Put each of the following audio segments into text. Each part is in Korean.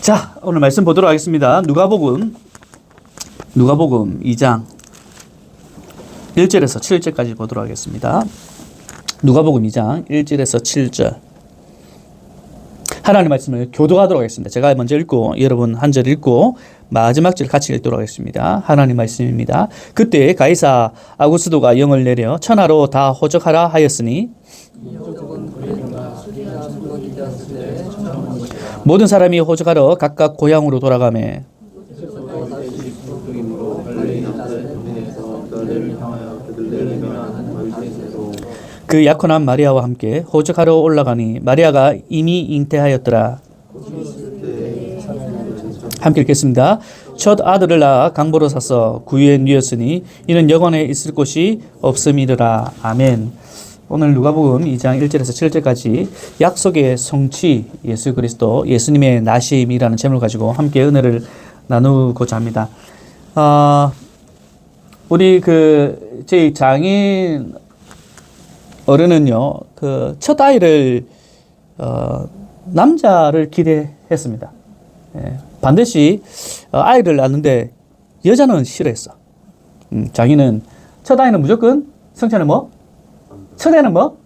자, 오늘 말씀 보도록 하겠습니다. 누가복음 2장 1절에서 7절까지 보도록 하겠습니다. 누가복음 2장 1절에서 7절. 하나님의 말씀을 교독하도록 하겠습니다. 제가 먼저 읽고 여러분 한 절 읽고 마지막 절 같이 읽도록 하겠습니다. 하나님 말씀입니다. 그때 가이사 아구스도가 영을 내려 천하로 다 호적하라 하였으니 모든 사람이 호적하러 각각 고향으로 돌아가매 그 약혼한 마리아와 함께 호적하러 올라가니 마리아가 이미 잉태하였더라. 함께 읽겠습니다. 첫 아들을 낳아 강보로 사서 구유에 누였으니 이는 여관에 있을 곳이 없음이더라. 아멘. 오늘 누가복음 2장 1절에서 7절까지 약속의 성취 예수 그리스도 예수님의 나심이라는 제목을 가지고 함께 은혜를 나누고자 합니다. 우리 저희 장인 어른은요, 첫 아이를 남자를 기대했습니다. 반드시 아이를 낳는데 여자는 싫어했어. 장인은 첫 아이는 무조건 성차는 뭐? 첫 애는 뭐?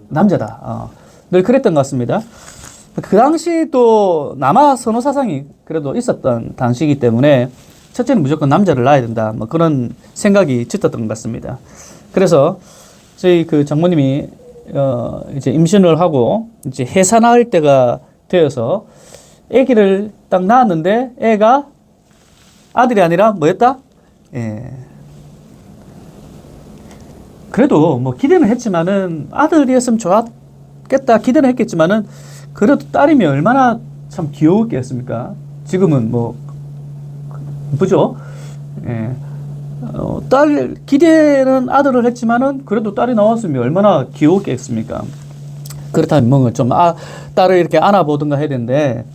남자다. 늘 그랬던 것 같습니다. 그 당시 또 남아 선호 사상이 그래도 있었던 당시이기 때문에 첫째는 무조건 남자를 낳아야 된다. 뭐 그런 생각이 짙었던 것 같습니다. 그래서 저희 장모님이 이제 임신을 하고 이제 해산할 때가 되어서 아기를 딱 낳았는데 애가 아들이 아니라 뭐였다? 그래도 뭐 기대는 했지만은 아들이었으면 좋았겠다 기대는 했겠지만은 그래도 딸이면 얼마나 참 귀여웠겠습니까? 지금은 뭐 그죠? 딸 기대는 아들을 했지만은 그래도 딸이 나왔으면 얼마나 귀여웠겠습니까? 그렇다면 뭔가 좀 딸을 이렇게 안아보든가 해야 되는데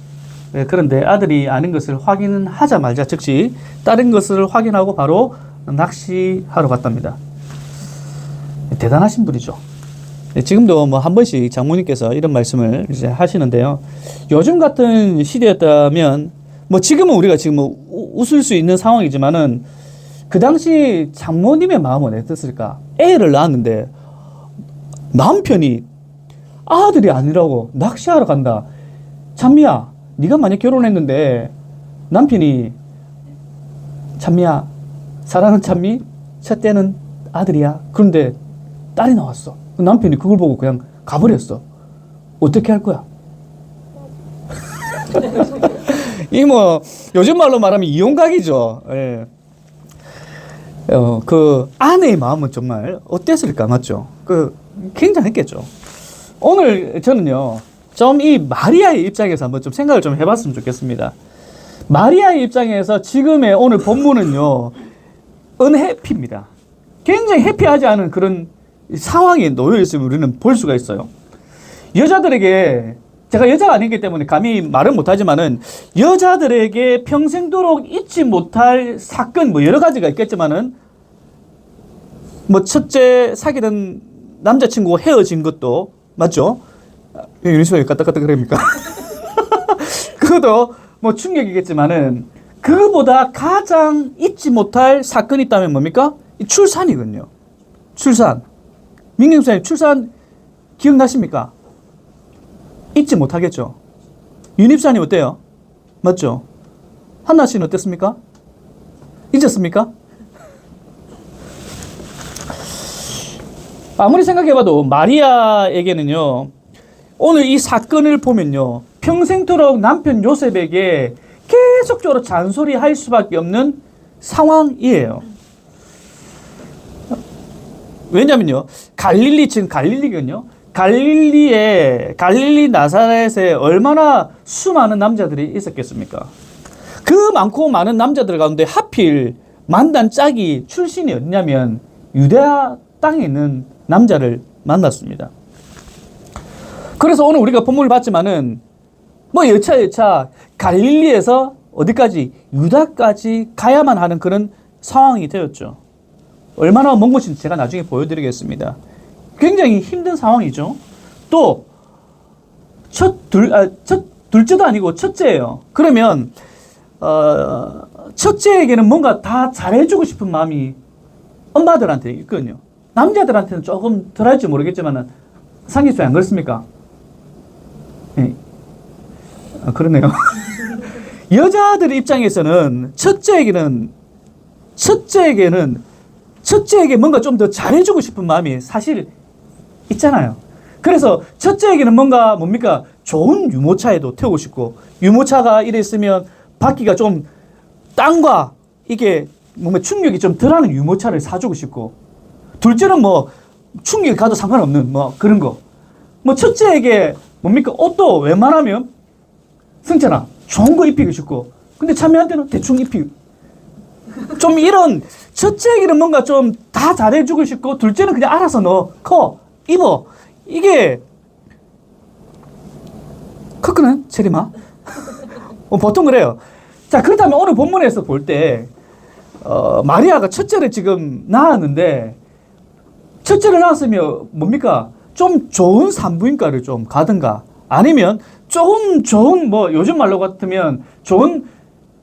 그런데 아들이 아닌 것을 확인하자마자 즉시 다른 것을 확인하고 바로 낚시하러 갔답니다. 대단하신 분이죠. 지금도 뭐 한 번씩 장모님께서 이런 말씀을 이제 하시는데요. 요즘 같은 시대였다면 뭐 지금은 우리가 지금 뭐 웃을 수 있는 상황이지만은 그 당시 장모님의 마음은 어땠을까? 애를 낳았는데 남편이 아들이 아니라고 낚시하러 간다. 찬미야, 네가 만약 결혼했는데 남편이 찬미야, 사랑하는 찬미, 첫째는 아들이야. 그런데 딸이 나왔어. 남편이 그걸 보고 그냥 가버렸어. 어떻게 할 거야? 이 뭐 요즘 말로 말하면 이혼각이죠. 예. 그 아내의 마음은 정말 어땠을까, 맞죠? 굉장했겠죠. 오늘 저는요, 좀 이 마리아의 입장에서 한번 좀 생각을 좀 해봤으면 좋겠습니다. 마리아의 입장에서 지금의 오늘 본문은요, 은해피입니다. 굉장히 해피하지 않은 그런 상황에 놓여 있음을 우리는 볼 수가 있어요. 여자들에게, 제가 여자가 아니기 때문에 감히 말은 못하지만은, 여자들에게 평생도록 잊지 못할 사건, 뭐 여러 가지가 있겠지만은, 뭐 첫째 사귀던 남자친구가 헤어진 것도, 맞죠? 유니스가 왜 까딱까딱거립니까? 그것도 뭐 충격이겠지만은, 그거보다 가장 잊지 못할 사건이 있다면 뭡니까? 출산이거든요. 출산. 민경수님, 출산 기억나십니까? 잊지 못하겠죠. 윤입사님 어때요? 맞죠? 한나 씨는 어땠습니까? 잊었습니까? 아무리 생각해봐도 마리아에게는요, 오늘 이 사건을 보면요, 평생토록 남편 요셉에게 계속적으로 잔소리할 수밖에 없는 상황이에요. 왜냐면요, 지금 갈릴리거든요. 갈릴리 나사렛에 얼마나 수많은 남자들이 있었겠습니까? 그 많고 많은 남자들 가운데 하필 만난 짝이 출신이 어디냐면 유대아 땅에 있는 남자를 만났습니다. 그래서 오늘 우리가 본문을 봤지만은 뭐 여차 갈릴리에서 어디까지? 유다까지 가야만 하는 그런 상황이 되었죠. 얼마나 먼 곳인지 제가 나중에 보여드리겠습니다. 굉장히 힘든 상황이죠. 또 첫 둘째도 아니고 첫째예요. 그러면 첫째에게는 뭔가 다 잘해주고 싶은 마음이 엄마들한테 있거든요. 남자들한테는 조금 덜 할지 모르겠지만 상기수에 안 그렇습니까? 네. 그러네요. 여자들 입장에서는 첫째에게 뭔가 좀 더 잘해주고 싶은 마음이 사실 있잖아요. 그래서 첫째에게는 뭔가 뭡니까? 좋은 유모차에도 태우고 싶고, 유모차가 이래 있으면 바퀴가 좀 땅과 이게 뭔가 충격이 좀 덜하는 유모차를 사주고 싶고, 둘째는 뭐 충격이 가도 상관없는 뭐 그런 거. 뭐 첫째에게 뭡니까? 옷도 웬만하면 승찬아 좋은 거 입히고 싶고, 근데 자매한테는 대충 입히고, 좀 이런 첫째에게는 뭔가 좀 다 잘해주고 싶고, 둘째는 그냥 알아서 너 커 입어, 이게 크크는 체리마 보통 그래요. 자, 그렇다면 오늘 본문에서 볼 때 마리아가 첫째를 지금 낳았는데, 첫째를 낳았으면 뭡니까? 좀 좋은 산부인과를 좀 가든가, 아니면 조금 좋은 뭐 요즘 말로 같으면 좋은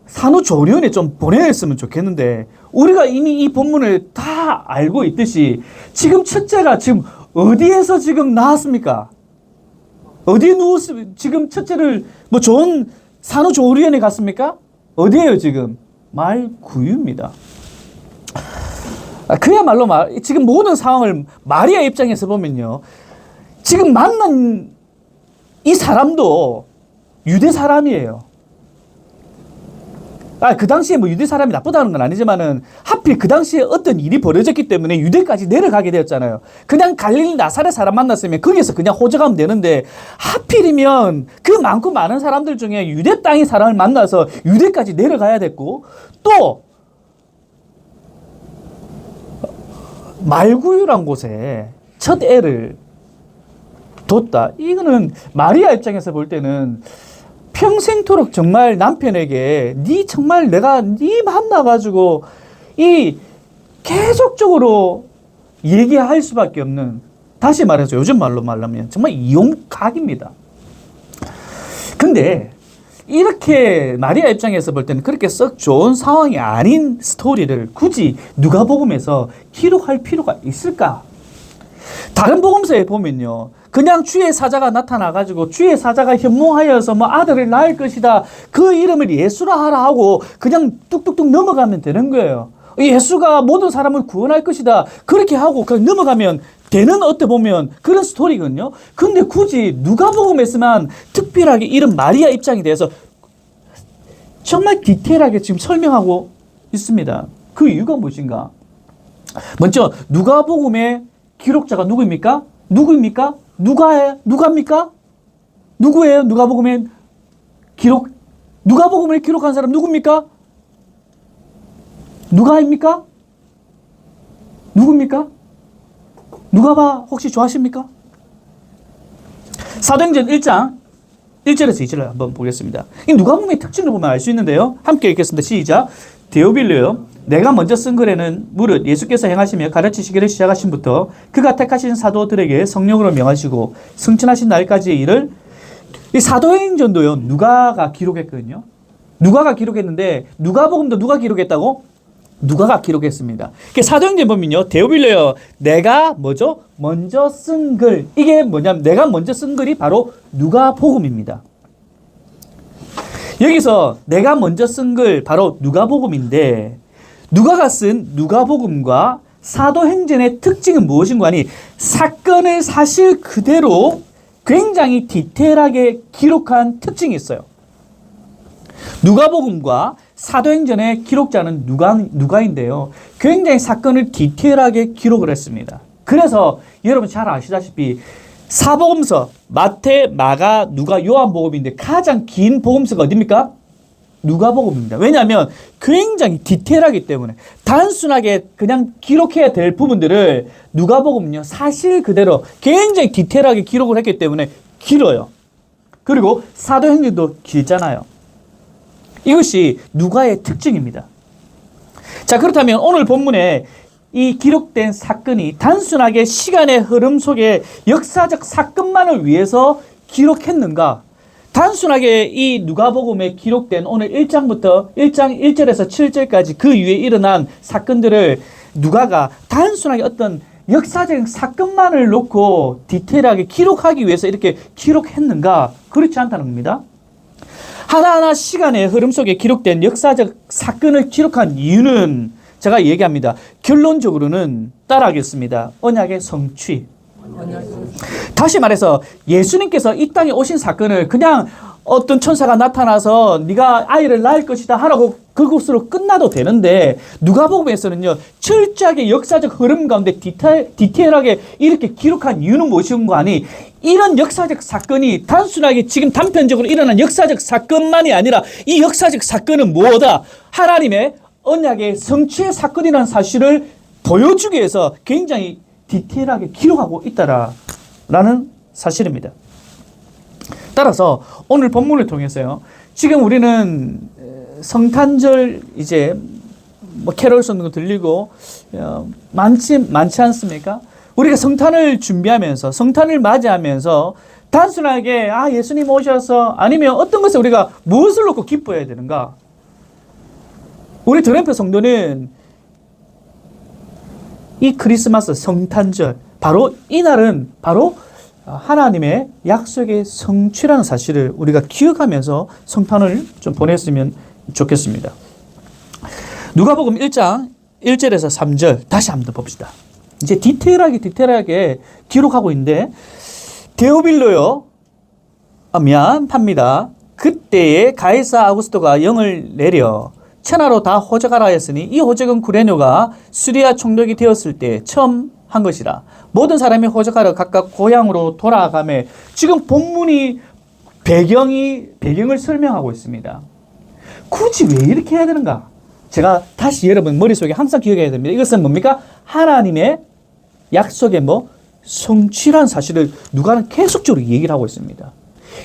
산후조리원에 좀 보냈으면 좋겠는데, 우리가 이미 이 본문을 다 알고 있듯이 지금 첫째가 지금 어디에서 지금 나왔습니까? 어디에 지금 첫째를 뭐 좋은 산후조리원에 갔습니까? 어디에요 지금? 말구유입니다. 그야말로 지금 모든 상황을 마리아 입장에서 보면요, 지금 만난 이 사람도 유대 사람이에요. 그 당시에 뭐 유대 사람이 나쁘다는 건 아니지만은 하필 그 당시에 어떤 일이 벌어졌기 때문에 유대까지 내려가게 되었잖아요. 그냥 갈릴리 나사렛 사람 만났으면 거기서 그냥 호적하면 되는데, 하필이면 그 많고 많은 사람들 중에 유대 땅의 사람을 만나서 유대까지 내려가야 됐고, 또 말구유란 곳에 첫 애를 뒀다. 이거는 마리아 입장에서 볼 때는 평생토록 정말 남편에게 정말 내가 만나가지고 이 계속적으로 얘기할 수밖에 없는, 다시 말해서 요즘 말로 말하면 정말 이용각입니다. 근데 이렇게 마리아 입장에서 볼 때는 그렇게 썩 좋은 상황이 아닌 스토리를 굳이 누가복음에서 기록할 필요가 있을까? 다른 복음서에 보면요, 그냥 주의 사자가 나타나가지고 주의 사자가 현몽하여서 뭐 아들을 낳을 것이다, 그 이름을 예수라 하라 하고 그냥 뚝뚝뚝 넘어가면 되는 거예요. 예수가 모든 사람을 구원할 것이다, 그렇게 하고 그냥 넘어가면 되는, 어떻게 보면 그런 스토리거든요. 근데 굳이 누가복음에서만 특별하게 이런 마리아 입장에 대해서 정말 디테일하게 지금 설명하고 있습니다. 그 이유가 무엇인가? 먼저 누가복음의 기록자가 누구입니까? 누가입니까? 누구예요? 누가복음을 기록한 사람 누굽니까? 누가입니까? 누굽니까? 누가봐 혹시 좋아하십니까? 사도행전 1장 1절에서 2절을 한번 보겠습니다. 이 누가복음의 특징을 보면 알 수 있는데요. 함께 읽겠습니다. 시작. 데오빌로요, 내가 먼저 쓴 글에는 무릇 예수께서 행하시며 가르치시기를 시작하신부터 그가 택하신 사도들에게 성령으로 명하시고 승천하신 날까지의 일을, 이 사도행전도요 누가가 기록했거든요. 누가가 기록했는데 누가복음도 누가 기록했다고? 누가가 기록했습니다. 사도행전 보면요, 데오빌로요, 내가 뭐죠? 먼저 쓴 글. 이게 뭐냐면 내가 먼저 쓴 글이 바로 누가복음입니다. 여기서 내가 먼저 쓴 글 바로 누가복음인데, 누가가 쓴 누가복음과 사도행전의 특징은 무엇인가 하니, 사건을 사실 그대로 굉장히 디테일하게 기록한 특징이 있어요. 누가복음과 사도행전의 기록자는 누가인데요, 굉장히 사건을 디테일하게 기록을 했습니다. 그래서 여러분 잘 아시다시피 사복음서 마태, 마가, 누가, 요한복음인데 가장 긴 복음서가 어디입니까? 누가복음입니다. 왜냐하면 굉장히 디테일하기 때문에 단순하게 그냥 기록해야 될 부분들을 누가복음은요 사실 그대로 굉장히 디테일하게 기록을 했기 때문에 길어요. 그리고 사도행전도 길잖아요. 이것이 누가의 특징입니다. 자, 그렇다면 오늘 본문에 이 기록된 사건이 단순하게 시간의 흐름 속에 역사적 사건만을 위해서 기록했는가? 단순하게 이 누가복음에 기록된 오늘 1장부터 1장 1절에서 7절까지 그 이후에 일어난 사건들을 누가가 단순하게 어떤 역사적인 사건만을 놓고 디테일하게 기록하기 위해서 이렇게 기록했는가? 그렇지 않다는 겁니다. 하나하나 시간의 흐름 속에 기록된 역사적 사건을 기록한 이유는 제가 얘기합니다. 결론적으로는 따라하겠습니다. 언약의 성취. 다시 말해서 예수님께서 이 땅에 오신 사건을 그냥 어떤 천사가 나타나서 네가 아이를 낳을 것이다 하라고 그것으로 끝나도 되는데 누가복음에서는요 철저하게 역사적 흐름 가운데 디테일하게 이렇게 기록한 이유는 무엇인가 하니 이런 역사적 사건이 단순하게 지금 단편적으로 일어난 역사적 사건만이 아니라 이 역사적 사건은 뭐다? 하나님의 언약의 성취의 사건이라는 사실을 보여주기 위해서 굉장히 디테일하게 기록하고 있다라는 사실입니다. 따라서 오늘 본문을 통해서요. 지금 우리는 성탄절 이제 뭐 캐롤송도 들리고 많지 않습니까? 우리가 성탄을 준비하면서 성탄을 맞이하면서 단순하게 예수님 오셔서 아니면 어떤 것에 우리가 무엇을 놓고 기뻐해야 되는가? 우리 드램프 성도는 이 크리스마스 성탄절 바로 이 날은 바로 하나님의 약속의 성취라는 사실을 우리가 기억하면서 성탄을 좀 보냈으면 좋겠습니다. 누가복음 1장 1절에서 3절 다시 한번 봅시다. 이제 디테일하게 기록하고 있는데 데오빌로요. 미안합니다. 그때에 가이사 아구스토가 영을 내려 천하로 다 호적하라 했으니 이 호적은 구레뇨가 수리아 총독이 되었을 때 처음 한 것이라. 모든 사람이 호적하러 각각 고향으로 돌아가며 지금 본문이 배경을 설명하고 있습니다. 굳이 왜 이렇게 해야 되는가? 제가 다시 여러분 머릿속에 항상 기억해야 됩니다. 이것은 뭡니까? 하나님의 약속의 성취란 사실을 누가는 계속적으로 얘기를 하고 있습니다.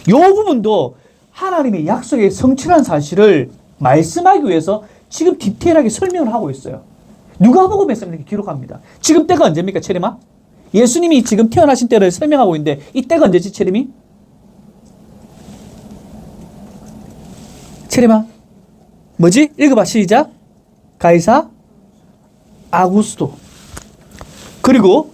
이 부분도 하나님의 약속의 성취란 사실을 말씀하기 위해서 지금 디테일하게 설명을 하고 있어요. 누가복음에서 이렇게 기록합니다. 지금 때가 언제입니까, 체림아? 예수님이 지금 태어나신 때를 설명하고 있는데 이 때가 언제지, 체림이? 체림아, 뭐지? 읽어봐, 시작. 가이사 아구스토. 그리고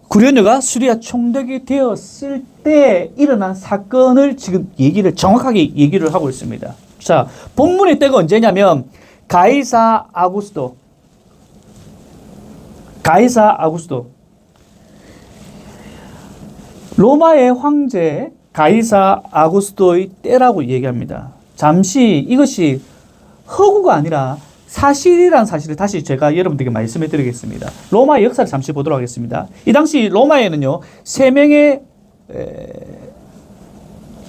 구레뇨가 수리아 총독이 되었을 때 일어난 사건을 지금 정확하게 얘기를 하고 있습니다. 자, 본문의 때가 언제냐면 가이사 아구스토. 로마의 황제 가이사 아구스토의 때라고 얘기합니다. 잠시 이것이 허구가 아니라 사실이라는 사실을 다시 제가 여러분들에게 말씀해 드리겠습니다. 로마의 역사를 잠시 보도록 하겠습니다. 이 당시 로마에는요, 3명의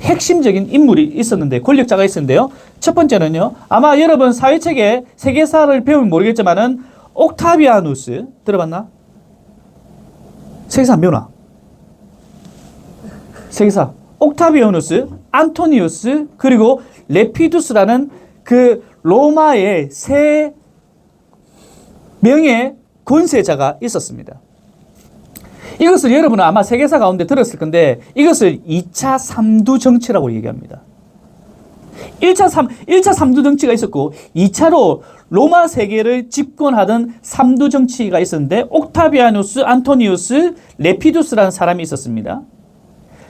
핵심적인 인물이 있었는데, 권력자가 있었는데요. 첫 번째는요, 아마 여러분 사회책에 세계사를 배우면 모르겠지만은 옥타비아누스 들어봤나? 세계사 안 배우나? 세계사 옥타비아누스, 안토니우스, 그리고 레피두스라는 그 로마의 3명의 권세자가 있었습니다. 이것을 여러분은 아마 세계사 가운데 들었을 건데 이것을 2차 3두 정치라고 얘기합니다. 1차 3두 정치가 있었고 2차로 로마 세계를 집권하던 3두 정치가 있었는데 옥타비아누스, 안토니우스, 레피두스라는 사람이 있었습니다.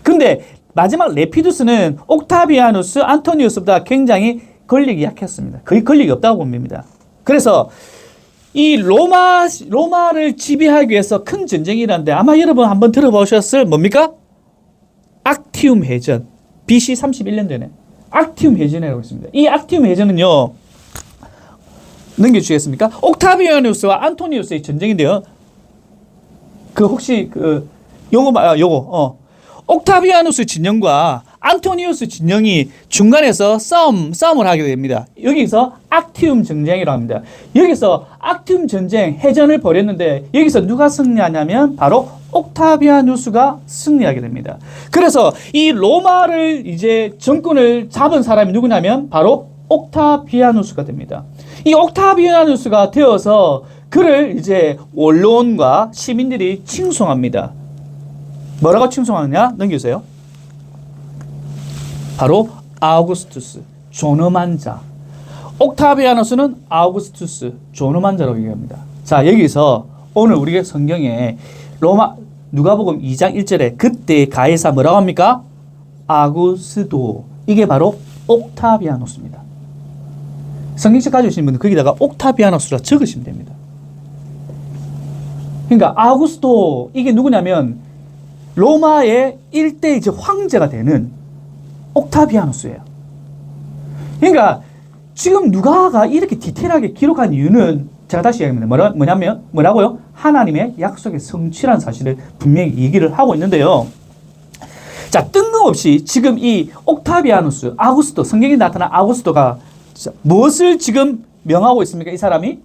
근데 마지막 레피두스는 옥타비아누스, 안토니우스보다 굉장히 권력이 약했습니다. 거의 권력이 없다고 봅니다. 그래서 이 로마를 지배하기 위해서 큰 전쟁이 일어났는데 아마 여러분 한번 들어보셨을 뭡니까? 악티움 해전. BC 31년 전에 악티움 해전이라고 있습니다. 이 악티움 해전은요, 넘겨주시겠습니까? 옥타비아누스와 안토니우스의 전쟁인데요. 혹시 요거 옥타비아누스 진영과 안토니우스 진영이 중간에서 싸움을 하게 됩니다. 여기서 악티움 전쟁이라고 합니다. 여기서 악티움 전쟁, 해전을 벌였는데 여기서 누가 승리하냐면 바로 옥타비아누스가 승리하게 됩니다. 그래서 이 로마를 이제 정권을 잡은 사람이 누구냐면 바로 옥타비아누스가 됩니다. 이 옥타비아누스가 되어서 그를 이제 원로원과 시민들이 칭송합니다. 뭐라고 칭송하느냐? 넘겨주세요. 바로 아우구스투스, 존엄한 자. 옥타비아누스는 아우구스투스, 존엄한 자라고 얘기합니다. 자, 여기서 오늘 우리가 성경에 누가복음 2장 1절에 그때 가이사 뭐라고 합니까? 아구스도. 이게 바로 옥타비아누스입니다. 성경책 가지고 계신 분들 거기다가 옥타비아누스라 적으시면 됩니다. 그러니까 아우구스도 이게 누구냐면 로마의 일대 이제 황제가 되는 옥타비아누스예요. 그러니까 지금 누가가 이렇게 디테일하게 기록한 이유는 제가 다시 얘기합니다. 뭐라고요? 하나님의 약속의 성취라는 사실을 분명히 얘기를 하고 있는데요. 자, 뜬금없이 지금 이 옥타비아누스, 아구스도, 성경에 나타난 아구스도가 무엇을 지금 명하고 있습니까? 이 사람이?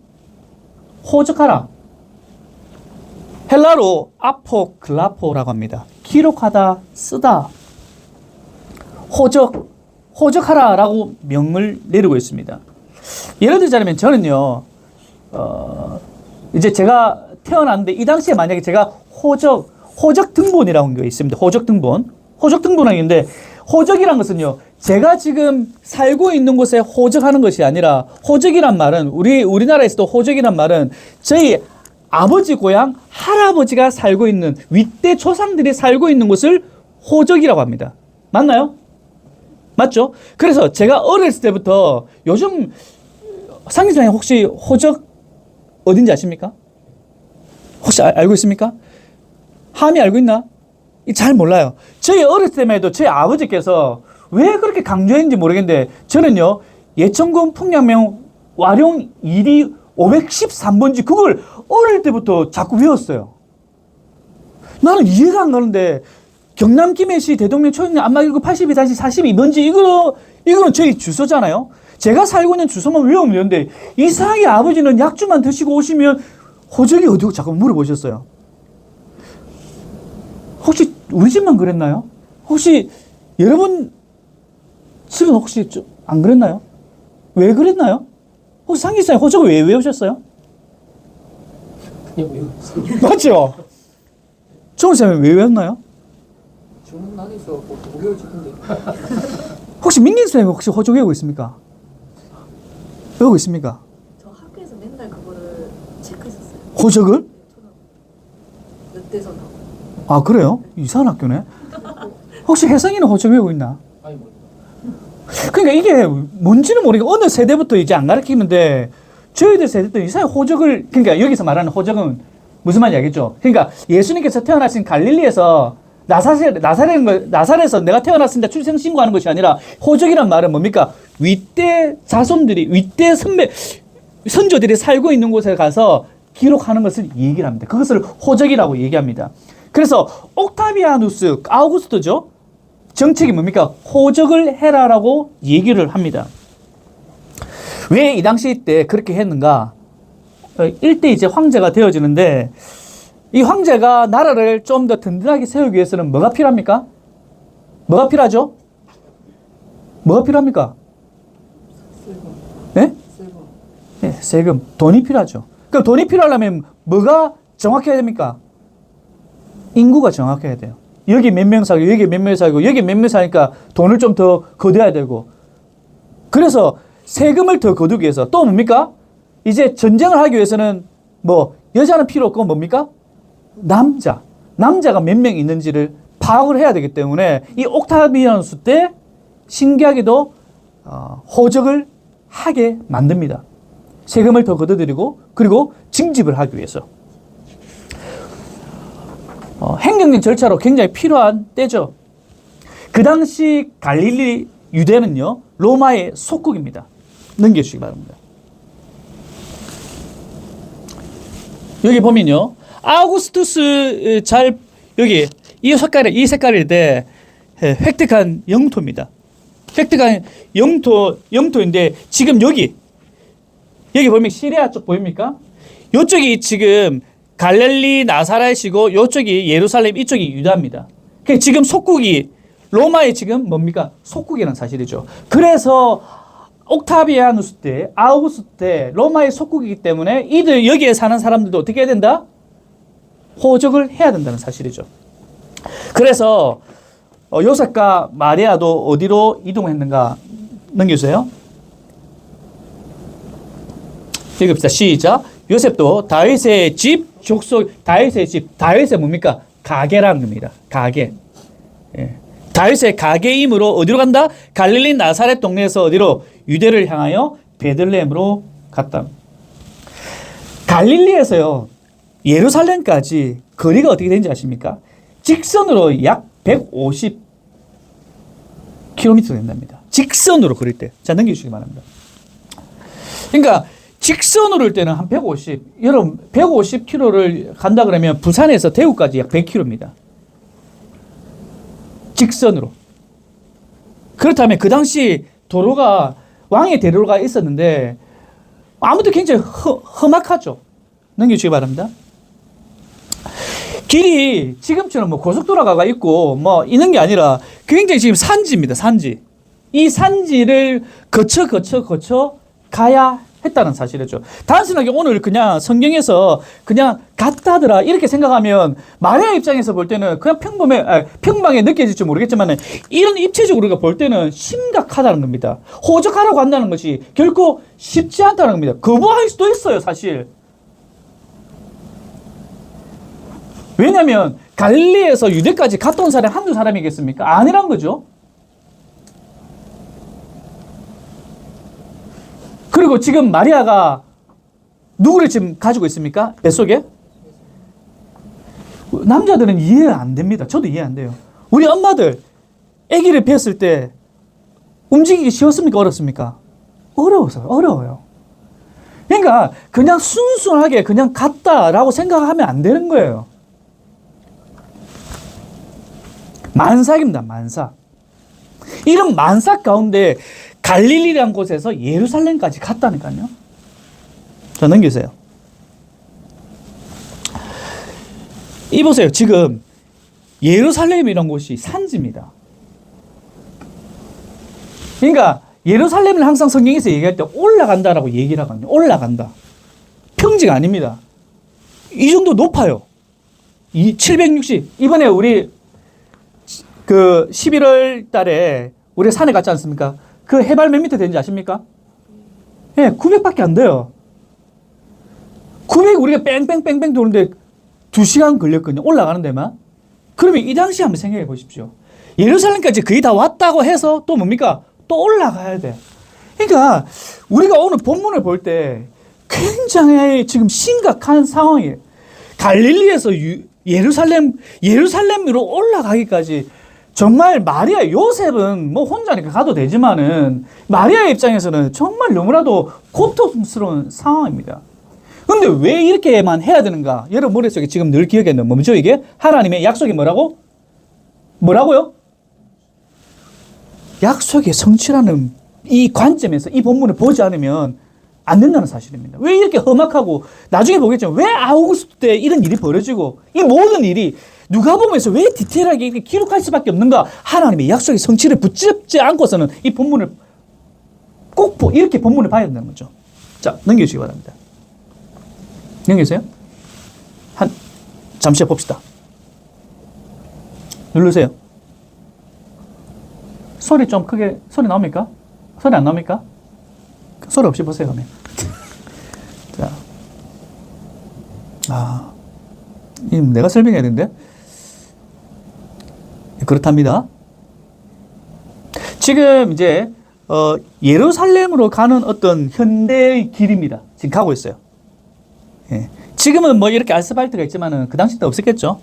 호적하라. 헬라로 아포클라포라고 합니다. 기록하다, 쓰다. 호적하라라고 명을 내리고 있습니다. 예를 들자면 저는요, 이제 제가 태어났는데 이 당시에 만약에 제가 호적 등본이라는 게 있습니다. 호적 등본이 있는데 호적이란 것은요, 제가 지금 살고 있는 곳에 호적하는 것이 아니라 호적이란 말은 우리나라에서도 호적이란 말은 저희 아버지 고향 할아버지가 살고 있는 윗대 조상들이 살고 있는 곳을 호적이라고 합니다. 맞나요? 맞죠? 그래서 제가 어렸을 때부터 요즘 상기선생님 혹시 호적 어딘지 아십니까? 혹시 알고 있습니까? 함이 알고 있나? 잘 몰라요. 저희 어렸을 때만 해도 저희 아버지께서 왜 그렇게 강조했는지 모르겠는데 저는요, 예천군 풍량명 와룡 1리 513번지 그걸 어릴 때부터 자꾸 외웠어요. 나는 이해가 안 가는데 경남 김해시 대동면 초영리 안마길구 82-42번지 이거는 저희 주소잖아요. 제가 살고 있는 주소만 외우면 되는데 이상하게 아버지는 약주만 드시고 오시면 호적이 어디고 자꾸 물어보셨어요. 혹시 우리 집만 그랬나요? 혹시 여러분 집은 혹시 안 그랬나요? 왜 그랬나요? 혹시 상기사님 호적을 왜 외우셨어요? 맞죠? 정우쌤은 왜 외웠나요? 저는 나에서 못 외워지던데. 혹시 민gin쌤이 혹시 호적 외우고 있습니까? 외우고 있습니까? 저 학교에서 맨날 그거를 체크했었어요. 호적을? 몇 대서 나오고. 아, 그래요? 이상한 학교네. 혹시 혜성이는 호적 외우고 있나? 아니 뭐. 그러니까 이게 뭔지는 모르겠고 어느 세대부터 이제 안 가르치는데 저희들 세대 때 이상하게 호적을, 그러니까 여기서 말하는 호적은 무슨 말인지 알겠죠? 그러니까 예수님께서 태어나신 갈릴리에서 나사렛에서 내가 태어났습니다 출생 신고하는 것이 아니라 호적이란 말은 뭡니까? 윗대 자손들이, 윗대 선조들이 살고 있는 곳에 가서 기록하는 것을 얘기를 합니다. 그것을 호적이라고 얘기합니다. 그래서 옥타비아누스, 아우구스토죠? 정책이 뭡니까? 호적을 해라라고 얘기를 합니다. 왜 이 당시 때 그렇게 했는가? 일대 이제 황제가 되어지는데 이 황제가 나라를 좀 더 든든하게 세우기 위해서는 뭐가 필요합니까? 뭐가 필요하죠? 뭐가 필요합니까? 네? 네, 세금. 돈이 필요하죠. 그럼 돈이 필요하려면 뭐가 정확해야 됩니까? 인구가 정확해야 돼요. 여기 몇 명 살고, 여기 몇 명 살고, 여기 몇 명 사니까 돈을 좀 더 거둬야 되고. 그래서 세금을 더 거두기 위해서 또 뭡니까? 이제 전쟁을 하기 위해서는 뭐 여자는 필요 없고 뭡니까? 남자가 몇 명 있는지를 파악을 해야 되기 때문에 이 옥타비아누스 때 신기하게도 호적을 하게 만듭니다. 세금을 더 걷어들이고 그리고 징집을 하기 위해서. 행정적 절차로 굉장히 필요한 때죠. 그 당시 갈릴리 유대는요, 로마의 속국입니다. 넘겨주시기 바랍니다. 여기 보면요, 아우구스투스 여기 이 색깔인데 획득한 영토입니다. 획득한 영토인데 지금 여기 보면 시리아 쪽 보입니까? 이쪽이 지금 갈릴리 나사렛이고 이쪽이 예루살렘, 이쪽이 유다입니다. 그러니까 지금 속국이 로마의 지금 뭡니까? 속국이라는 사실이죠. 그래서 옥타비아누스 때, 아우구스트 때 로마의 속국이기 때문에 이들 여기에 사는 사람들도 어떻게 해야 된다? 호적을 해야 된다는 사실이죠. 그래서 요셉과 마리아도 어디로 이동했는가 넘겨주세요. 읽읍시다. 시작. 요셉도 다윗의 집 족속, 다윗의 뭡니까? 가게라는 겁니다. 가게. 예. 다윗의 가게이므로 어디로 간다? 갈릴리 나사렛 동네에서 어디로? 유대를 향하여 베들레헴으로 갔다. 갈릴리에서요 예루살렘까지 거리가 어떻게 되는지 아십니까? 직선으로 약 150km 된답니다. 직선으로 그릴 때. 자, 넘겨주시기 바랍니다. 그러니까 직선으로 할 때는 한 150, 여러분 150km를 간다 그러면 부산에서 대구까지 약 100km입니다. 직선으로. 그렇다면 그 당시 도로가 왕의 대로가 있었는데 아무튼 굉장히 험악하죠. 넘겨주시기 바랍니다. 길이 지금처럼 뭐 고속도로가 있고 뭐 있는 게 아니라 굉장히 지금 산지입니다. 산지. 이 산지를 거쳐 가야 했다는 사실이죠. 단순하게 오늘 그냥 성경에서 그냥 같다더라 이렇게 생각하면 마리아 입장에서 볼 때는 그냥 평범하게 느껴질지 모르겠지만 이런 입체적으로 우리가 볼 때는 심각하다는 겁니다. 호적하라고 한다는 것이 결코 쉽지 않다는 겁니다. 거부할 수도 있어요, 사실. 왜냐하면 갈릴리에서 유대까지 갔다 온 사람이 한두 사람이겠습니까? 아니란 거죠. 그리고 지금 마리아가 누구를 지금 가지고 있습니까? 뱃속에? 남자들은 이해가 안 됩니다. 저도 이해 안 돼요. 우리 엄마들 아기를 뵀을 때 움직이기 쉬웠습니까? 어렵습니까? 어려워요. 그러니까 그냥 순수하게 그냥 갔다라고 생각하면 안 되는 거예요. 만삭입니다. 만삭. 이런 만삭 가운데 갈릴리라는 곳에서 예루살렘까지 갔다니까요. 자, 넘기세요. 이 보세요. 지금 예루살렘이라는 곳이 산지입니다. 그러니까 예루살렘을 항상 성경에서 얘기할 때 올라간다라고 얘기를 하거든요. 올라간다. 평지가 아닙니다. 이 정도 높아요. 760. 이번에 우리 그 11월 달에 우리 산에 갔지 않습니까? 그 해발 몇 미터 되는지 아십니까? 예, 900밖에 안 돼요. 900 우리가 뺑뺑뺑뺑 도는데 2시간 걸렸거든요. 올라가는 데만. 그러면 이 당시 한번 생각해 보십시오. 예루살렘까지 거의 다 왔다고 해서 또 뭡니까? 또 올라가야 돼. 그러니까 우리가 오늘 본문을 볼 때 굉장히 지금 심각한 상황이에요. 갈릴리에서 예루살렘으로 올라가기까지 정말 마리아, 요셉은 뭐 혼자니까 가도 되지만은 마리아 입장에서는 정말 너무나도 고통스러운 상황입니다. 근데 왜 이렇게만 해야 되는가? 여러분 머릿속에 지금 늘 기억에 있는 뭐죠 이게? 하나님의 약속이 뭐라고? 뭐라고요? 약속의 성취라는 이 관점에서 이 본문을 보지 않으면 안 된다는 사실입니다. 왜 이렇게 험악하고 나중에 보겠지만 왜 아우구스도 때 이런 일이 벌어지고 이 모든 일이 누가복음에서 왜 디테일하게 이렇게 기록할 수밖에 없는가? 하나님의 약속의 성취를 붙잡지 않고서는 이 본문을 꼭 이렇게 본문을 봐야 된다는 거죠. 자, 넘겨주시기 바랍니다. 넘겨주세요. 잠시 봅시다. 누르세요. 소리 좀 크게, 소리 나옵니까? 소리 안 나옵니까? 소리 없이 보세요, 그러면. 자. 내가 설명해야 되는데. 그렇답니다. 지금 이제, 예루살렘으로 가는 어떤 현대의 길입니다. 지금 가고 있어요. 예. 지금은 뭐 이렇게 아스팔트가 있지만은 그 당시 때 없었겠죠.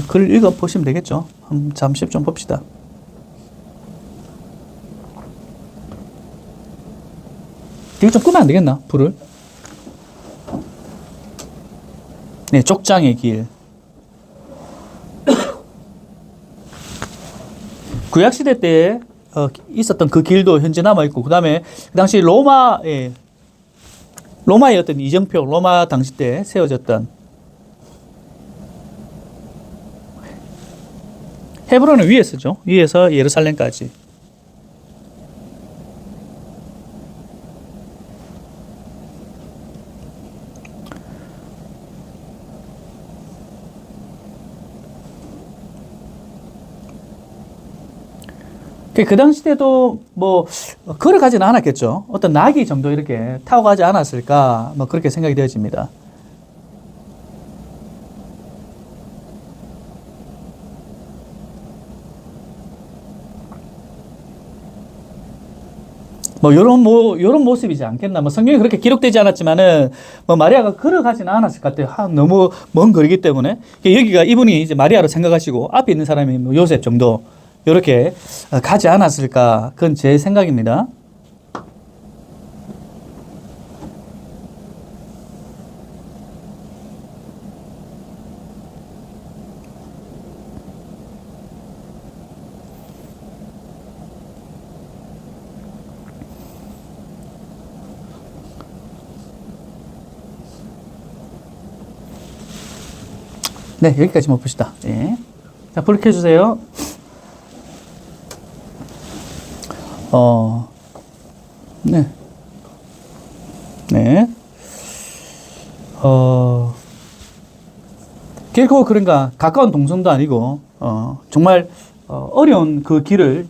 글 읽어 보시면 되겠죠. 한번 잠시 좀 봅시다. 이거 좀 끄면 안 되겠나? 불을. 네, 족장의 길. 구약시대 때 있었던 그 길도 현재 남아있고, 그 다음에 그 당시 로마의 어떤 이정표, 로마 당시 때 세워졌던 헤브론은 위에서죠. 위에서 예루살렘까지. 그 당시 때도 뭐 걸어가지는 않았겠죠. 어떤 나귀 정도 이렇게 타고 가지 않았을까 뭐 그렇게 생각이 되어집니다. 요런 모습이지 않겠나. 뭐 성경에 그렇게 기록되지 않았지만은 뭐 마리아가 걸어가지는 않았을 것 같아요. 너무 먼 거리기 때문에. 여기가 이분이 이제 마리아로 생각하시고 앞에 있는 사람이 뭐 요셉 정도 요렇게 가지 않았을까. 그건 제 생각입니다. 네, 여기까지만 봅시다. 예. 자, 불 켜주세요. 네. 네. 결코 그런가 가까운 동선도 아니고, 정말, 어려운 그 길을,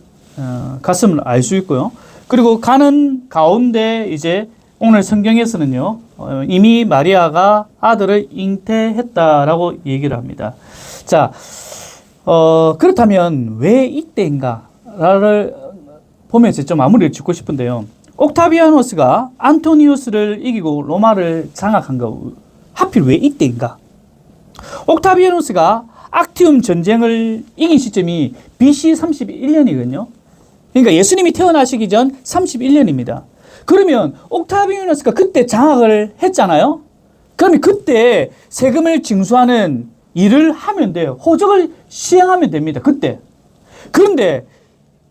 갔음을 알 수 있고요. 그리고 가는 가운데 이제 오늘 성경에서는요, 이미 마리아가 아들을 잉태했다라고 얘기를 합니다. 자, 그렇다면 왜 이때인가를 보면서 좀 마무리를 짓고 싶은데요. 옥타비아누스가 안토니우스를 이기고 로마를 장악한 거 하필 왜 이때인가? 옥타비아누스가 악티움 전쟁을 이긴 시점이 BC 31년이거든요. 그러니까 예수님이 태어나시기 전 31년입니다. 그러면 옥타비아누스가 그때 장악을 했잖아요. 그러면 그때 세금을 징수하는 일을 하면 돼요. 호적을 시행하면 됩니다. 그때. 그런데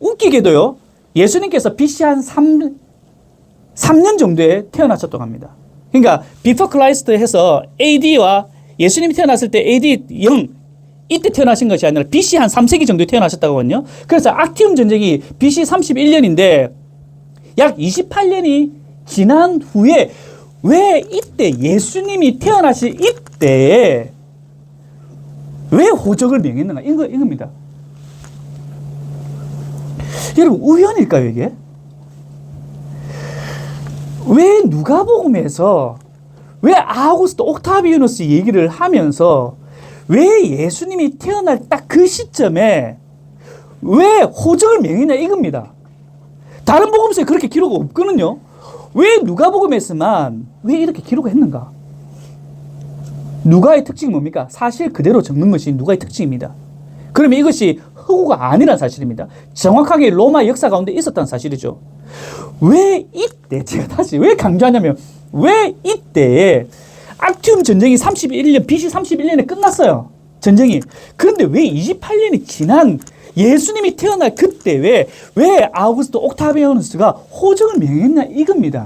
웃기게도요. 예수님께서 BC 한 3년 정도에 태어나셨다고 합니다. 그러니까 before Christ 해서 AD와 예수님이 태어났을 때 AD 0 이때 태어나신 것이 아니라 BC 한 3세기 정도에 태어나셨다고 하거든요. 그래서 악티움 전쟁이 BC 31년인데 약 28년이 지난 후에 왜 이때 예수님이 태어나실 이때에 왜 호적을 명했는가? 이겁니다. 여러분, 우연일까요, 이게? 왜 누가복음에서 왜 아우구스토 옥타비아누스 얘기를 하면서 왜 예수님이 태어날 딱 그 시점에 왜 호적을 명했냐 이겁니다. 다른 복음서에 그렇게 기록 없거든요. 왜 누가복음에서만 왜 이렇게 기록했는가? 누가의 특징이 뭡니까? 사실 그대로 적는 것이 누가의 특징입니다. 그러면 이것이 허구가 아니란 사실입니다. 정확하게 로마 역사 가운데 있었다는 사실이죠. 왜 이때, 제가 다시 왜 강조하냐면, 왜 이때에 악티움 전쟁이 31년, BC 31년에 끝났어요. 전쟁이. 그런데 왜 28년이 지난 예수님이 태어날 그때 왜 아우구스토 옥타비아누스가 호적을 명했냐 이겁니다.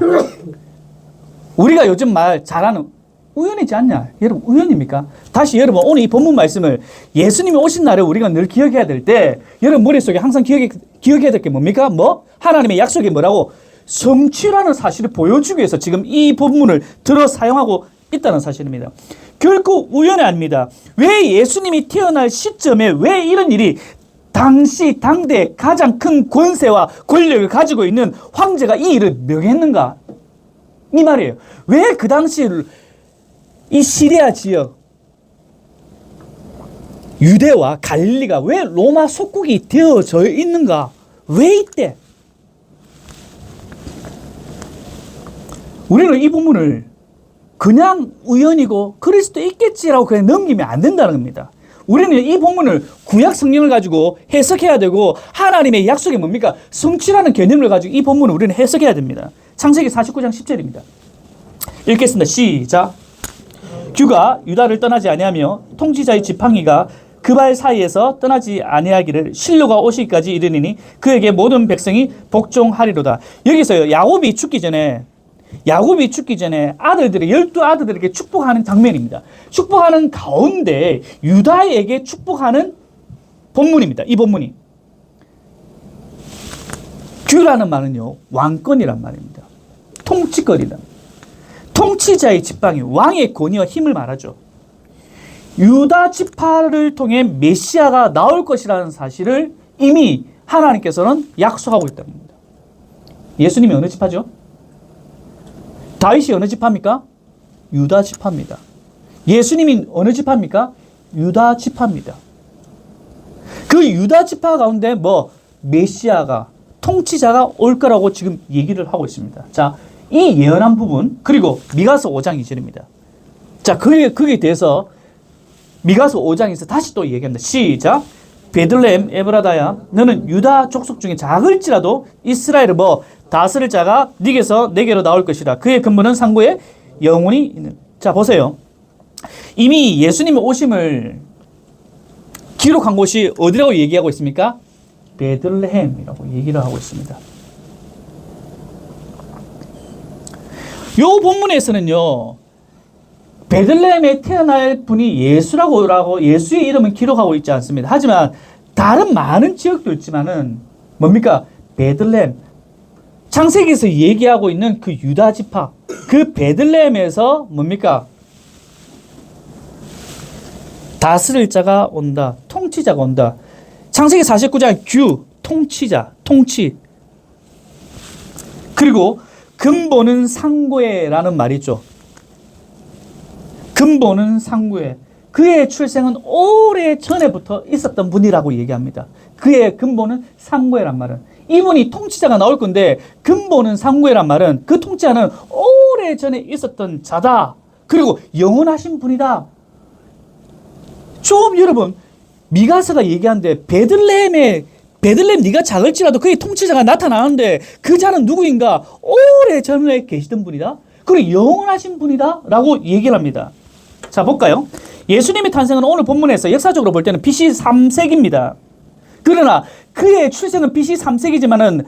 우리가 요즘 말 잘하는 우연이지 않냐? 여러분, 우연입니까? 다시 여러분, 오늘 이 본문 말씀을 예수님이 오신 날에 우리가 늘 기억해야 될 때, 여러분 머릿속에 항상 기억해야 될 게 뭡니까? 하나님의 약속이 뭐라고? 성취라는 사실을 보여주기 위해서 지금 이 본문을 들어 사용하고 있다는 사실입니다. 결코 우연이 아닙니다. 왜 예수님이 태어날 시점에 왜 이런 일이 당시 당대 가장 큰 권세와 권력을 가지고 있는 황제가 이 일을 명했는가? 이 말이에요. 왜 그 당시 이 시리아 지역, 유대와 갈릴리가 왜 로마 속국이 되어져 있는가? 왜 이때? 우리는 이 부분을 그냥 우연이고 그럴 수도 있겠지라고 그냥 넘기면 안 된다는 겁니다. 우리는 이 본문을 구약 성경을 가지고 해석해야 되고 하나님의 약속이 뭡니까? 성취라는 개념을 가지고 이 본문을 우리는 해석해야 됩니다. 창세기 49장 10절입니다. 읽겠습니다. 시작. 규가 유다를 떠나지 아니하며 통치자의 지팡이가 그 발 사이에서 떠나지 아니하기를 실로가 오시기까지 이르니니 그에게 모든 백성이 복종하리로다. 여기서요, 야곱이 죽기 전에 아들들이 12아들들에게 축복하는 장면입니다. 축복하는 가운데 유다에게 축복하는 본문입니다. 이 본문이. 규라는 말은요, 왕권이란 말입니다. 통치권이란. 통치자의 지팡이, 왕의 권위와 힘을 말하죠. 유다 지파를 통해 메시아가 나올 것이라는 사실을 이미 하나님께서는 약속하고 있다는 겁니다. 예수님이 어느 지파죠? 다윗이 어느 지파입니까? 유다 지파입니다. 예수님이 어느 지파입니까? 유다 지파입니다. 그 유다 지파 가운데 메시아가, 통치자가 올 거라고 지금 얘기를 하고 있습니다. 자, 이 예언한 부분, 그리고 미가서 5장 2절입니다. 자, 거기에 대해서 미가서 5장에서 다시 또 얘기합니다. 시작. 베들레헴 에브라다야, 너는 유다 족속 중에 작을지라도 이스라엘을 다스릴 자가 네게서 내게로 나올 것이라. 그의 근본은 상고에 영원히 있는. 자, 보세요. 이미 예수님의 오심을 기록한 곳이 어디라고 얘기하고 있습니까? 베들레헴이라고 얘기를 하고 있습니다. 요 본문에서는요, 베들레헴에 태어날 분이 예수라고 예수의 이름은 기록하고 있지 않습니다. 하지만 다른 많은 지역도 있지만은 뭡니까? 베들레헴. 창세기에서 얘기하고 있는 그 유다 지파, 그 베들레헴에서 뭡니까? 다스릴 자가 온다. 통치자가 온다. 창세기 49장 통치자, 통치. 그리고 근본은 상고에라는 말이 있죠. 근본은 상고에. 그의 출생은 오래 전에부터 있었던 분이라고 얘기합니다. 그의 근본은 상고에란 말은, 이분이 통치자가 나올 건데 근본은 상고에란 말은 그 통치자는 오래 전에 있었던 자다. 그리고 영원하신 분이다. 좀 여러분, 미가서가 얘기하는데 베들레헴 네가 작을지라도 그의 통치자가 나타나는데 그 자는 누구인가? 오래 전에 계시던 분이다. 그리고 영원하신 분이다 라고 얘기를 합니다. 자, 볼까요? 예수님의 탄생은 오늘 본문에서 역사적으로 볼 때는 BC 3세기입니다. 그러나 그의 출생은 BC 3세기지만은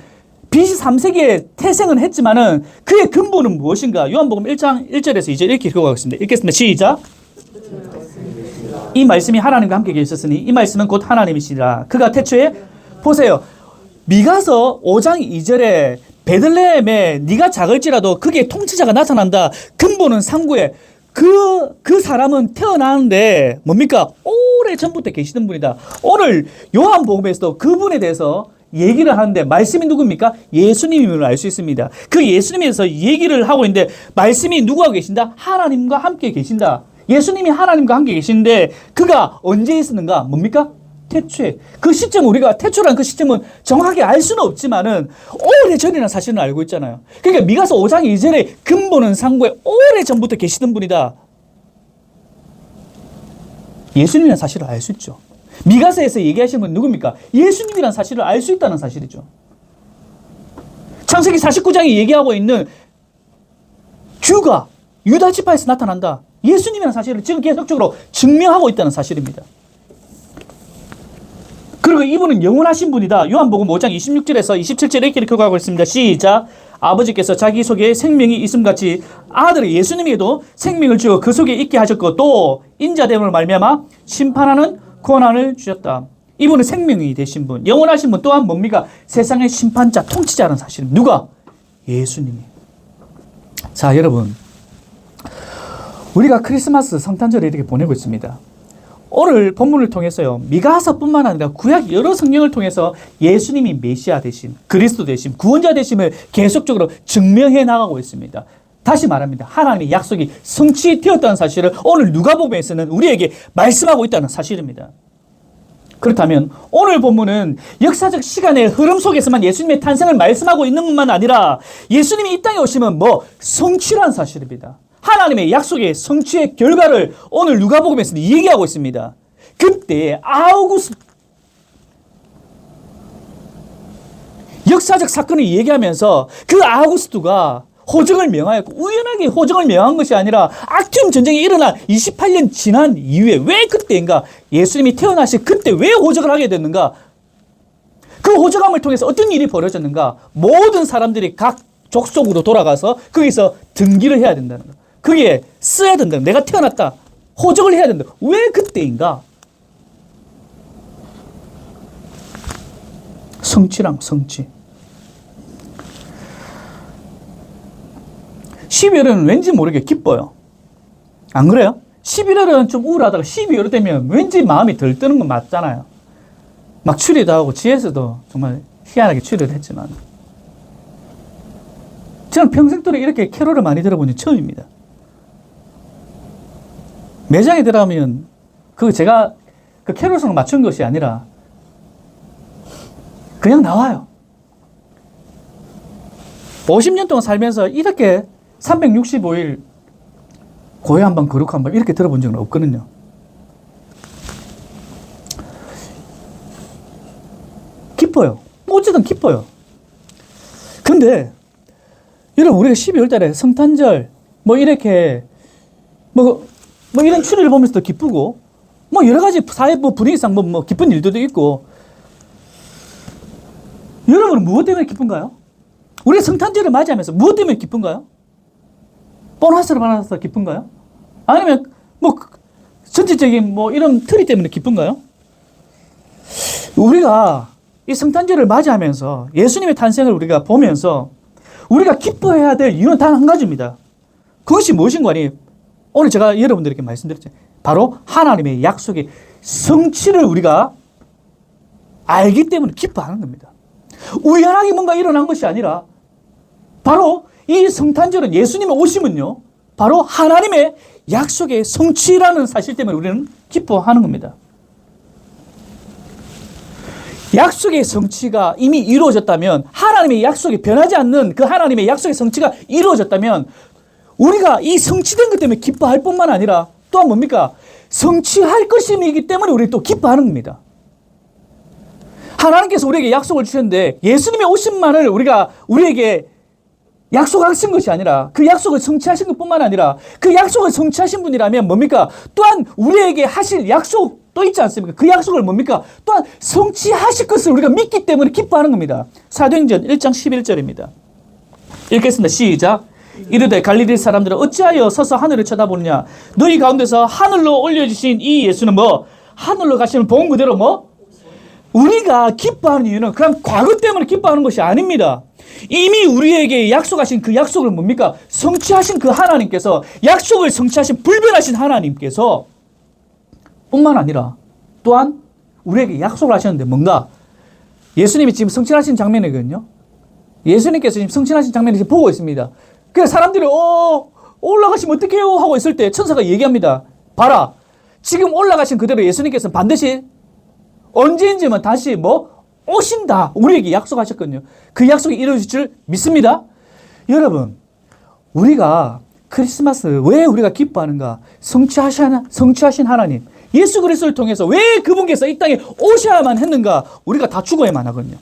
BC 3세기에 태생은 했지만은 그의 근본은 무엇인가? 요한복음 1장 1절에서 2절 이렇게 읽어가겠습니다. 읽겠습니다. 시작. 이 말씀이 하나님과 함께 계셨으니 이 말씀은 곧 하나님이시라. 그가 태초에 보세요. 미가서 5장 2절에 베들레헴에 네가 작을지라도 그게 통치자가 나타난다. 근본은 상고에. 그 사람은 태어나는데 뭡니까? 오래 전부터 계시던 분이다. 오늘 요한복음에서도 그분에 대해서 얘기를 하는데 말씀이 누굽니까? 예수님임을 알 수 있습니다. 그 예수님에서 얘기를 하고 있는데 말씀이 누구와 계신다? 하나님과 함께 계신다. 예수님이 하나님과 함께 계시는데 그가 언제 있었는가? 뭡니까? 태초에. 그 시점, 우리가 태초라는 그 시점은 정확하게 알 수는 없지만은 오래 전이라는 사실은 알고 있잖아요. 그러니까 미가서 5장 2절에 근본은 상고에 오래 전부터 계시던 분이다. 예수님이라는 사실을 알 수 있죠. 미가서에서 얘기하시는 분 누굽니까? 예수님이라는 사실을 알 수 있다는 사실이죠. 창세기 49장이 얘기하고 있는 주가 유다 지파에서 나타난다. 예수님이라는 사실을 지금 계속적으로 증명하고 있다는 사실입니다. 그리고 이분은 영원하신 분이다. 요한복음 5장 26절에서 27절에 이렇게 기록하고 있습니다. 시작. 아버지께서 자기 속에 생명이 있음같이 아들 예수님에게도 생명을 주어 그 속에 있게 하셨고 또 인자됨을 말미암아 심판하는 권한을 주셨다. 이분은 생명이 되신 분, 영원하신 분 또한 뭡니까? 세상의 심판자, 통치자라는 사실입니다. 누가? 예수님이. 자, 여러분, 우리가 크리스마스 성탄절을 이렇게 보내고 있습니다. 오늘 본문을 통해서요, 미가서뿐만 아니라 구약 여러 성경을 통해서 예수님이 메시아 되심, 그리스도 되심, 구원자 되심을 계속적으로 증명해 나가고 있습니다. 다시 말합니다. 하나님의 약속이 성취되었다는 사실을 오늘 누가복음에서는 우리에게 말씀하고 있다는 사실입니다. 그렇다면 오늘 본문은 역사적 시간의 흐름 속에서만 예수님의 탄생을 말씀하고 있는 것만 아니라 예수님이 이 땅에 오시면 성취라는 사실입니다. 하나님의 약속의 성취의 결과를 오늘 누가복음에서는 얘기하고 있습니다. 그때 아우구스투, 역사적 사건을 얘기하면서 그 아우구스투가 호적을 명하였고, 우연하게 호적을 명한 것이 아니라 악티움 전쟁이 일어난 28년 지난 이후에 왜 그때인가? 예수님이 태어나실 그때 왜 호적을 하게 됐는가? 그 호적함을 통해서 어떤 일이 벌어졌는가? 모든 사람들이 각 족속으로 돌아가서 거기서 등기를 해야 된다는 거. 그게 써야 된다. 내가 태어났다. 호적을 해야 된다. 왜 그때인가? 성취랑 성취. 12월은 왠지 모르게 기뻐요. 안 그래요? 11월은 좀 우울하다가 12월 되면 왠지 마음이 덜 뜨는 건 맞잖아요. 막 추리도 하고 지에서도 정말 희한하게 추리를 했지만 저는 평생 동안 이렇게 캐롤을 많이 들어본 게 처음입니다. 매장에 들어가면 그 제가 그 캐롤송을 맞춘 것이 아니라 그냥 나와요. 50년 동안 살면서 이렇게 365일 고해 한 번 거룩 한 번 이렇게 들어본 적은 없거든요. 기뻐요. 어쨌든 기뻐요. 근데 여러분 우리가 12월 달에 성탄절 뭐 이렇게 뭐 이런 추리를 보면서도 기쁘고 뭐 여러 가지 사회 뭐 분위기상 뭐 기쁜 일들도 있고 여러분은 무엇 때문에 기쁜가요? 우리가 성탄절을 맞이하면서 무엇 때문에 기쁜가요? 보너스를 받아서 기쁜가요? 아니면 뭐 전체적인 뭐 이런 틀이 때문에 기쁜가요? 우리가 이 성탄절을 맞이하면서 예수님의 탄생을 우리가 보면서 우리가 기뻐해야 될 이유는 단 한 가지입니다. 그것이 무엇인가 하니 오늘 제가 여러분들에게 말씀드렸죠. 바로 하나님의 약속의 성취를 우리가 알기 때문에 기뻐하는 겁니다. 우연하게 뭔가 일어난 것이 아니라 바로 이 성탄절은 예수님의 오심은요. 바로 하나님의 약속의 성취라는 사실 때문에 우리는 기뻐하는 겁니다. 약속의 성취가 이미 이루어졌다면 하나님의 약속이 변하지 않는 그 하나님의 약속의 성취가 이루어졌다면 우리가 이 성취된 것 때문에 기뻐할 뿐만 아니라 또한 뭡니까? 성취할 것임이기 때문에 우리 또 기뻐하는 겁니다. 하나님께서 우리에게 약속을 주셨는데 예수님의 오심만을 우리에게 약속하신 것이 아니라 그 약속을 성취하신 것뿐만 아니라 그 약속을 성취하신 분이라면 뭡니까? 또한 우리에게 하실 약속도 있지 않습니까? 그 약속을 뭡니까? 또한 성취하실 것을 우리가 믿기 때문에 기뻐하는 겁니다. 사도행전 1장 11절입니다. 읽겠습니다. 시작. 이르되 갈릴리 사람들은 어찌하여 서서 하늘을 쳐다보느냐? 너희 가운데서 하늘로 올려주신 이 예수는 뭐? 하늘로 가시는 본 그대로 뭐? 우리가 기뻐하는 이유는 그냥 과거 때문에 기뻐하는 것이 아닙니다. 이미 우리에게 약속하신 그 약속을 뭡니까? 성취하신 그 하나님께서 약속을 성취하신 불변하신 하나님께서 뿐만 아니라 또한 우리에게 약속을 하셨는데 뭔가 예수님이 지금 성취하신 장면이거든요. 예수님께서 지금 성취하신 장면을 지금 보고 있습니다. 그래서 사람들이 올라가시면 어떡해요? 하고 있을 때 천사가 얘기합니다. 봐라. 지금 올라가신 그대로 예수님께서는 반드시 언제인지만 다시 오신다. 우리에게 약속하셨거든요. 그 약속이 이루어질 줄 믿습니다. 여러분, 우리가 크리스마스 왜 우리가 기뻐하는가? 성취하신 하나님, 예수 그리스도를 통해서 왜 그분께서 이 땅에 오셔야만 했는가? 우리가 다 죽어야만 하거든요.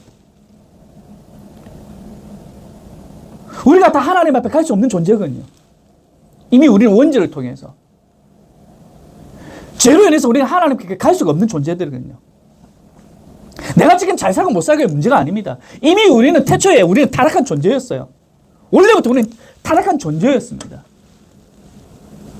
우리가 다 하나님 앞에 갈 수 없는 존재거든요. 이미 우리는 원죄를 통해서. 죄로 인해서 우리는 하나님께 갈 수가 없는 존재들이거든요. 내가 지금 잘 살고 못 살고의 문제가 아닙니다. 이미 우리는 태초에 우리는 타락한 존재였어요. 원래부터 우리는 타락한 존재였습니다.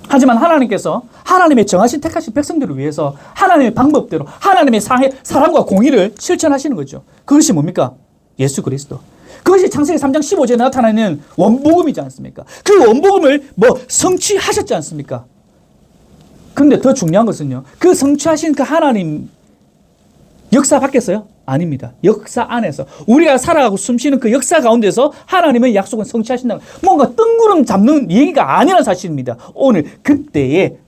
하지만 하나님께서 하나님의 정하신 택하신 백성들을 위해서 하나님의 방법대로 하나님의 사랑과 공의를 실천하시는 거죠. 그것이 뭡니까? 예수 그리스도. 그것이 창세기 3장 15절에 나타나는 원복음이지 않습니까? 그 원복음을 성취하셨지 않습니까? 그런데 더 중요한 것은요. 그 성취하신 그 하나님 역사 밖에서요? 아닙니다. 역사 안에서. 우리가 살아가고 숨쉬는 그 역사 가운데서 하나님의 약속은 성취하신다. 뭔가 뜬구름 잡는 얘기가 아니라는 사실입니다. 오늘 그때에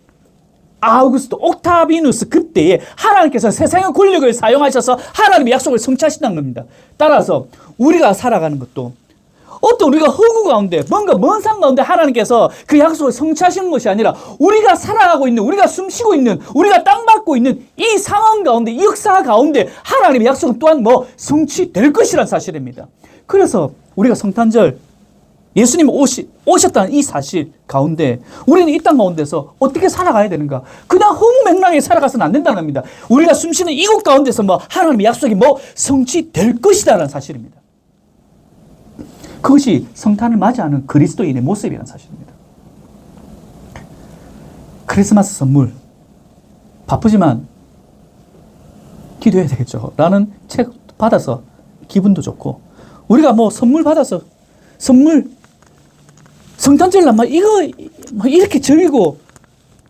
아우구스도 옥타비누스 그때에 하나님께서 세상의 권력을 사용하셔서 하나님의 약속을 성취하신다는 겁니다. 따라서 우리가 살아가는 것도 어떤 우리가 허구 가운데 뭔가 먼 산 가운데 하나님께서 그 약속을 성취하시는 것이 아니라 우리가 살아가고 있는 우리가 숨쉬고 있는 우리가 땅 밟고 있는 이 상황 가운데 이 역사 가운데 하나님의 약속은 또한 성취될 것이라는 사실입니다. 그래서 우리가 성탄절 예수님 오셨다는 이 사실 가운데 우리는 이 땅 가운데서 어떻게 살아가야 되는가? 그냥 허무맹랑하게 살아가서는 안 된다는 겁니다. 우리가 숨쉬는 이곳 가운데서 하나님의 약속이 성취될 것이다라는 사실입니다. 그것이 성탄을 맞이하는 그리스도인의 모습이라는 사실입니다. 크리스마스 선물 바쁘지만 기도해야 되겠죠 라는 책 받아서 기분도 좋고 우리가 선물 받아서 성탄절날 이거 이렇게 즐기고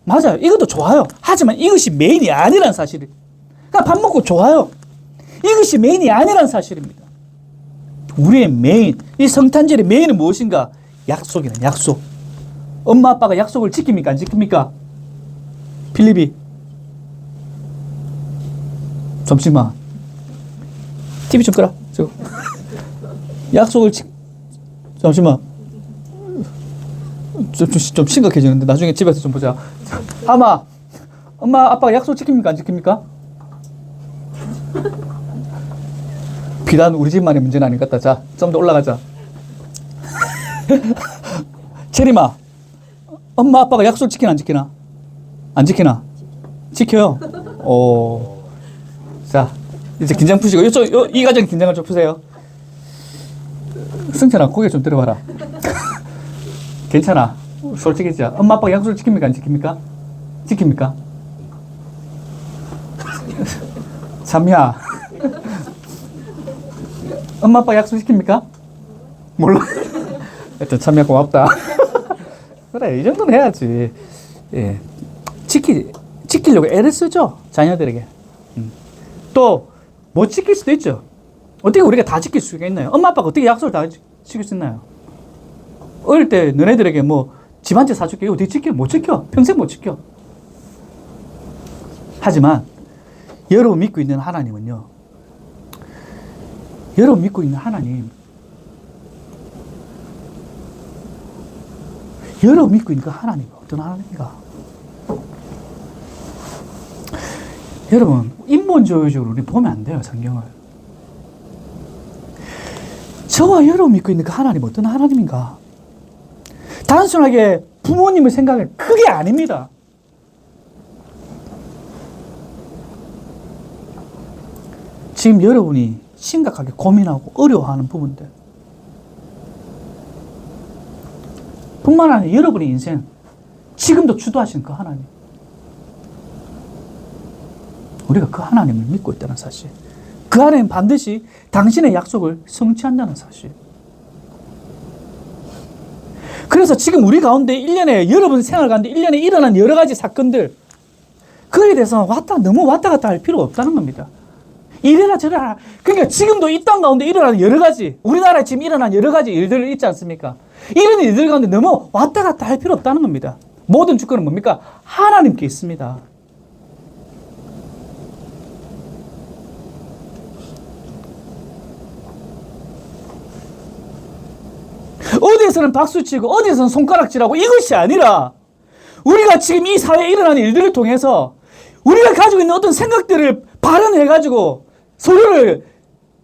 맞아요. 이것도 좋아요. 하지만 이것이 메인이 아니라는 사실이. 그러니까 밥 먹고 좋아요. 이것이 메인이 아니라는 사실입니다. 우리의 메인, 이 성탄절의 메인은 무엇인가? 약속이란 약속. 엄마 아빠가 약속을 지킵니까? 안 지킵니까? 필립이. 잠시만. TV 좀 끄라. 약속을 잠시만. 좀 심각해지는데 나중에 집에서 좀 보자. 아마 엄마 아빠가 약속 지킵니까? 안 지킵니까? 비단 우리 집만의 문제는 아닌 것 같다. 자, 좀 더 올라가자. 체리마, 엄마 아빠가 약속 지키나 안 지키나? 안 지키나? 지켜요. 오. 자, 이제 긴장 푸시고 이 과정 긴장을 좀 푸세요. 승찬아, 고개 좀 들어봐라. 괜찮아. 솔직해지자. 엄마 아빠가 약속을 지킵니까? 안 지킵니까? 지킵니까? 참야. 엄마 아빠 약속 지킵니까? 몰라. 하여튼 참야 고맙다. 그래, 이 정도는 해야지. 예. 지키려고 애를 쓰죠. 자녀들에게. 또 못 지킬 수도 있죠. 어떻게 우리가 다 지킬 수가 있나요? 엄마 아빠가 어떻게 약속을 다 지킬 수 있나요? 어릴 때 너네들에게 뭐 집 한 채 사줄게. 이거 어떻게 지켜? 못 지켜. 평생 못 지켜. 하지만 여러분 믿고 있는 하나님은요. 여러분 믿고 있는 하나님. 여러분 믿고 있는 그 하나님 어떤 하나님인가? 여러분 인본주의적으로 우리 보면 안 돼요. 성경을. 저와 여러분 믿고 있는 그 하나님 어떤 하나님인가? 단순하게 부모님을 생각할 그게 아닙니다. 지금 여러분이 심각하게 고민하고 어려워하는 부분들 뿐만 아니라 여러분의 인생 지금도 주도하시는 그 하나님, 우리가 그 하나님을 믿고 있다는 사실, 그 하나님 반드시 당신의 약속을 성취한다는 사실. 그래서 지금 우리 가운데 1년에 여러분 생활 가운데 1년에 일어난 여러 가지 사건들, 그에 대해서 너무 왔다 갔다 할 필요가 없다는 겁니다. 이래라 저래라. 그러니까 지금도 이 땅 가운데 일어나는 여러 가지, 우리나라에 지금 일어난 여러 가지 일들 있지 않습니까? 이런 일들 가운데 너무 왔다 갔다 할 필요 없다는 겁니다. 모든 주권은 뭡니까? 하나님께 있습니다. 어디에서는 박수치고 어디에서는 손가락질하고 이것이 아니라 우리가 지금 이 사회에 일어나는 일들을 통해서 우리가 가지고 있는 어떤 생각들을 발현해가지고 서로를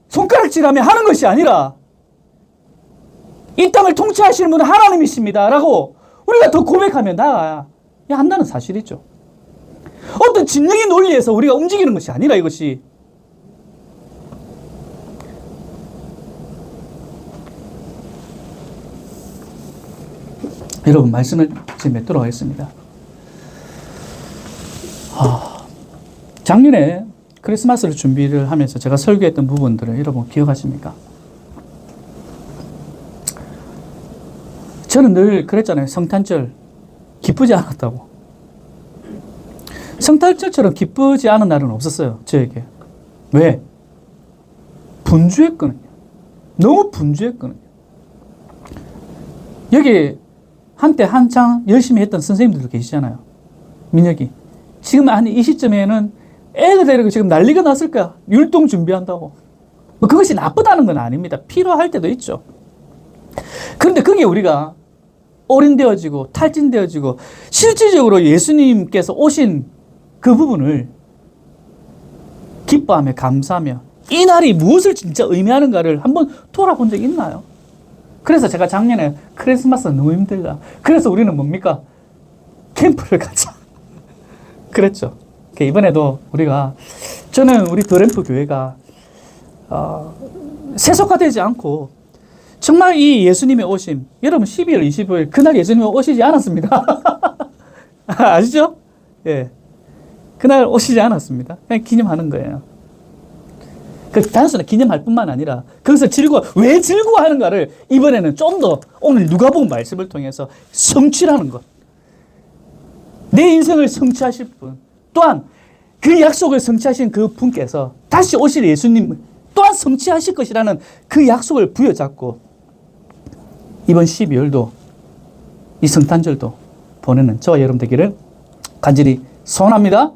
손가락질하며 하는 것이 아니라 이 땅을 통치하시는 분은 하나님이십니다 라고 우리가 더 고백하며 나아야 한다는 사실이죠. 어떤 진영의 논리에서 우리가 움직이는 것이 아니라 이것이 여러분 말씀을 지금 맺도록 하겠습니다. 작년에 크리스마스를 준비를 하면서 제가 설교했던 부분들을 여러분 기억하십니까? 저는 늘 그랬잖아요. 성탄절 기쁘지 않았다고. 성탄절처럼 기쁘지 않은 날은 없었어요. 저에게. 왜? 분주했거든요. 너무 분주했거든요. 여기 한때 한창 열심히 했던 선생님들도 계시잖아요. 민혁이. 지금 한 이 시점에는 애들 데리고 지금 난리가 났을 거야. 율동 준비한다고. 뭐 그것이 나쁘다는 건 아닙니다. 필요할 때도 있죠. 그런데 그게 우리가 올인되어지고 탈진되어지고 실질적으로 예수님께서 오신 그 부분을 기뻐하며 감사하며 이 날이 무엇을 진짜 의미하는가를 한번 돌아본 적이 있나요? 그래서 제가 작년에 크리스마스가 너무 힘들다. 그래서 우리는 뭡니까? 캠프를 가자. 그랬죠. 이번에도 저는 우리 더램프 교회가 세속화되지 않고 정말 이 예수님의 오심, 여러분 12월 25일 그날 예수님이 오시지 않았습니다. 아시죠? 예, 그날 오시지 않았습니다. 그냥 기념하는 거예요. 그 단순히 기념할 뿐만 아니라 거기서 왜 즐거워하는가를 이번에는 좀 더 오늘 누가복음 말씀을 통해서 성취하는 것. 내 인생을 성취하실 분. 또한 그 약속을 성취하신 그 분께서 다시 오실 예수님 또한 성취하실 것이라는 그 약속을 부여잡고 이번 12월도 이 성탄절도 보내는 저와 여러분 되기를 간절히 소원합니다.